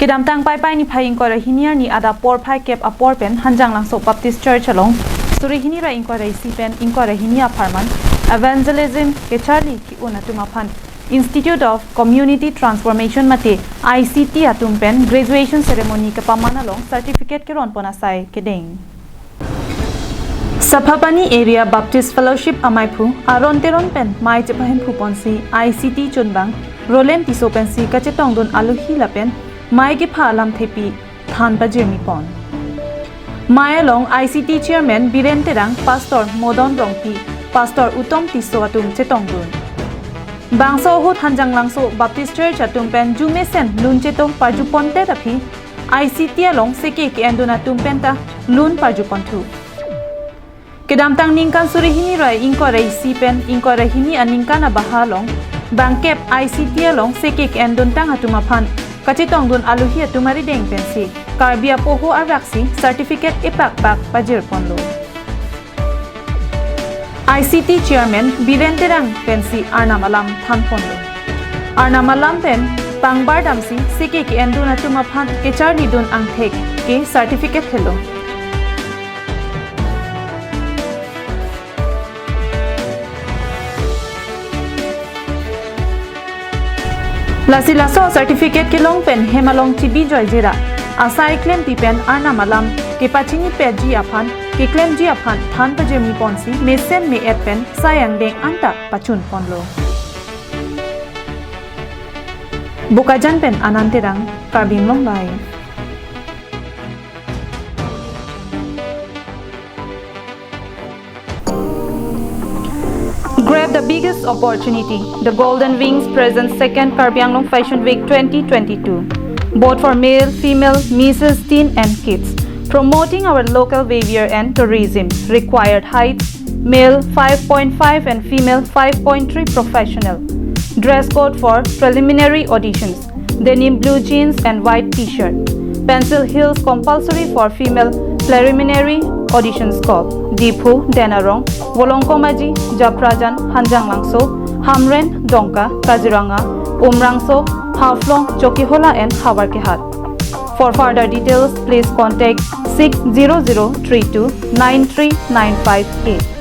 Kedam tang pai ni phai inko hinia ni ada por phai kep apor pen Hanjanglangso Baptist Church along suri hini ra inko si pen inko hinia farman evangelism ke charli ki unatuma phan Institute of Community Transformation mate ICT atum pen graduation ceremony kapaman along certificate ke ron pona sai kedeng Saphapani area Baptist Fellowship amaipu aron teron pen mai chepahem phuponsi ICT chunbang rolem tisopensi kachetong don aluhi lapen mai ki phalam thepi than ba jemi pon mai along ICT chairman Biren Terang pastor Modon Rongpi pastor Utom Tiso atum chetong dun bangso hut Hanjanglangso Baptist Church atum pen jumesen luncheto parju ponte tapi ICT along seke ke enduna tum penta lun parju pontu kedam tang ningkan suri hini rai ingko rai si pen ingko rai hini aningkan abahalong bangkep ICT along seke ke endun tang atuma phan kachitong dun aluhi atumari deng pensi karbia poho araksi certificate ipak pak pajir ponlo ICT chairman Biren Terang pensi arnamalam than ponlo arnamalam pen pangbar damsi seke ke endun atuma phan ke charli dun angthek ke certificate hello Lasi laso certificate ke long pen hemalong tibi joy jira asai claim ti pen arna malam ke pachini pe ji aphan ke claim ji aphan than pa jemi ponsi mesen me et pen sayang deng anta pachun ponlo bukajan pen ananterang karbing long lai Grab the biggest opportunity. The Golden Wings presents second Karbianglong Fashion Week 2022, both for male, female, Mrs. Teen and kids. Promoting our local behavior and tourism. Required height, male 5.5 and female 5.3 professional. Dress code for preliminary auditions. Denim blue jeans and white t-shirt. Pencil heels compulsory for female preliminary audition scope. Dipu, Denarong, Wolongkomaji, Japrajan, Hanjanglangso, Hamren, Dongka, Kaziranga, Umrangso, Haflong, Chokihola and Hawarkehat. For further details, please contact 60032 9395A.